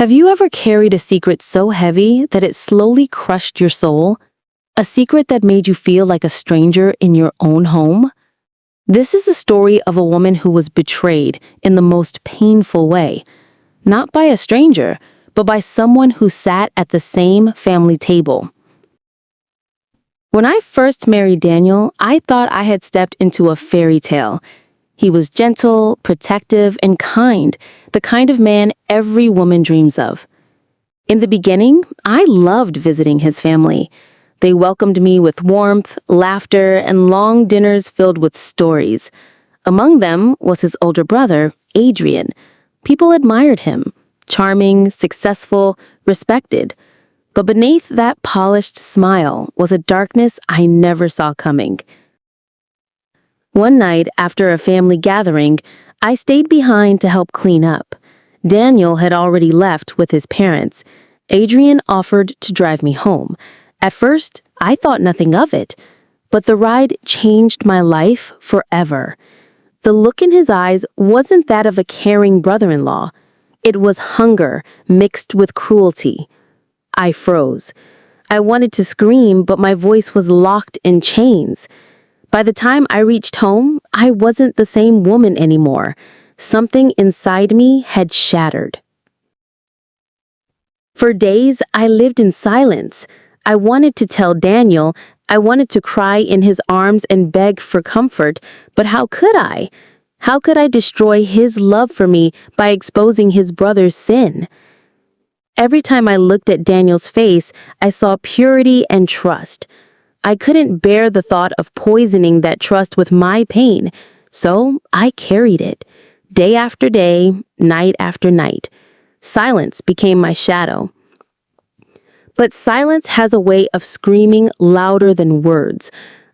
Have you ever carried a secret so heavy that it slowly crushed your soul? A secret that made you feel like a stranger in your own home? This is the story of a woman who was betrayed in the most painful way. Not by a stranger, but by someone who sat at the same family table. When I first married Daniel, I thought I had stepped into a fairy tale. He was gentle, protective, and kind, the kind of man every woman dreams of. In the beginning, I loved visiting his family. They welcomed me with warmth, laughter, and long dinners filled with stories. Among them was his older brother, Adrian. People admired him, charming, successful, respected. But beneath that polished smile was a darkness I never saw coming. One night, after a family gathering, I stayed behind to help clean up. Daniel had already left with his parents. Adrian offered to drive me home. At first, I thought nothing of it, but the ride changed my life forever. The look in his eyes wasn't that of a caring brother-in-law. It was hunger mixed with cruelty. I froze. I wanted to scream, but my voice was locked in chains. By the time I reached home, I wasn't the same woman anymore. Something inside me had shattered. For days, I lived in silence. I wanted to tell Daniel, I wanted to cry in his arms and beg for comfort, but how could I? How could I destroy his love for me by exposing his brother's sin? Every time I looked at Daniel's face, I saw purity and trust. I couldn't bear the thought of poisoning that trust with my pain, so I carried it. Day after day, night after night. Silence became my shadow. But silence has a way of screaming louder than words.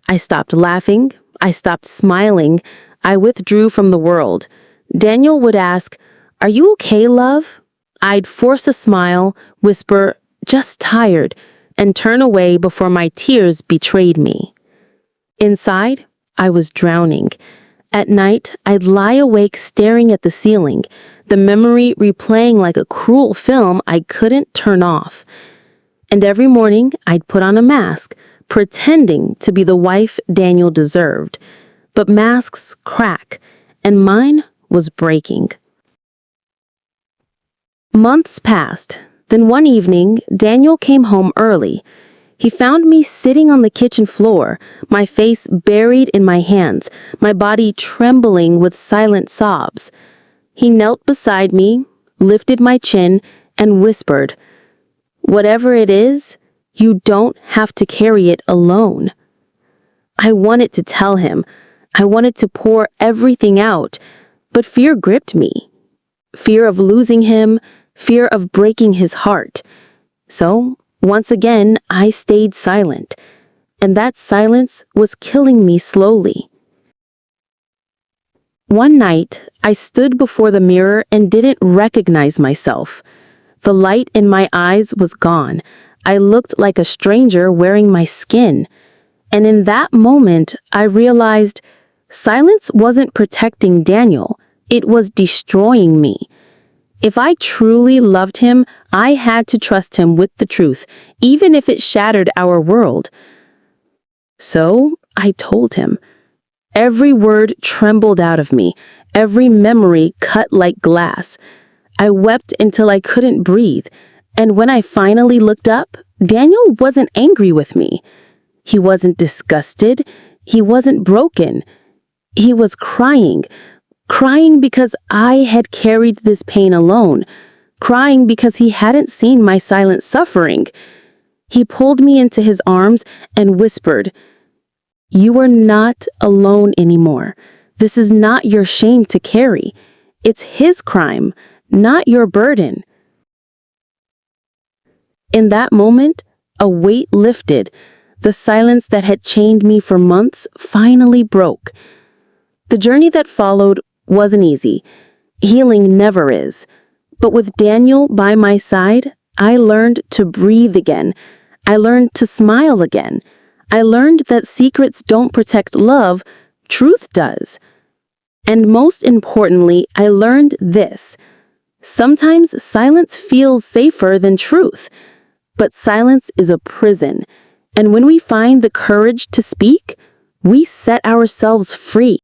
I stopped laughing. I stopped smiling. I withdrew from the world. Daniel would ask, "Are you okay, love?" I'd force a smile, whisper, "Just tired," and turn away before my tears betrayed me. Inside, I was drowning. At night, I'd lie awake staring at the ceiling, the memory replaying like a cruel film I couldn't turn off. And every morning, I'd put on a mask, pretending to be the wife Daniel deserved. But masks crack, and mine was breaking. Months passed. Then one evening, Daniel came home early. He found me sitting on the kitchen floor, my face buried in my hands, my body trembling with silent sobs. He knelt beside me, lifted my chin, and whispered, "Whatever it is, you don't have to carry it alone." I wanted to tell him. I wanted to pour everything out, but fear gripped me. Fear of losing him, fear of breaking his heart. So, once again, I stayed silent, and that silence was killing me slowly. One night, I stood before the mirror and didn't recognize myself. The light in my eyes was gone. I looked like a stranger wearing my skin. And in that moment, I realized silence wasn't protecting Daniel. It was destroying me. If I truly loved him, I had to trust him with the truth, even if it shattered our world. So I told him. Every word trembled out of me, every memory cut like glass. I wept until I couldn't breathe, and when I finally looked up, Daniel wasn't angry with me. He wasn't disgusted. He wasn't broken. He was crying. Crying because I had carried this pain alone. Crying because he hadn't seen my silent suffering. He pulled me into his arms and whispered, "You are not alone anymore. This is not your shame to carry. It's his crime, not your burden." In that moment, a weight lifted. The silence that had chained me for months finally broke. The journey that followed wasn't easy. Healing never is. But with Daniel by my side, I learned to breathe again. I learned to smile again. I learned that secrets don't protect love, truth does. And most importantly, I learned this. Sometimes silence feels safer than truth, but silence is a prison, and when we find the courage to speak, we set ourselves free.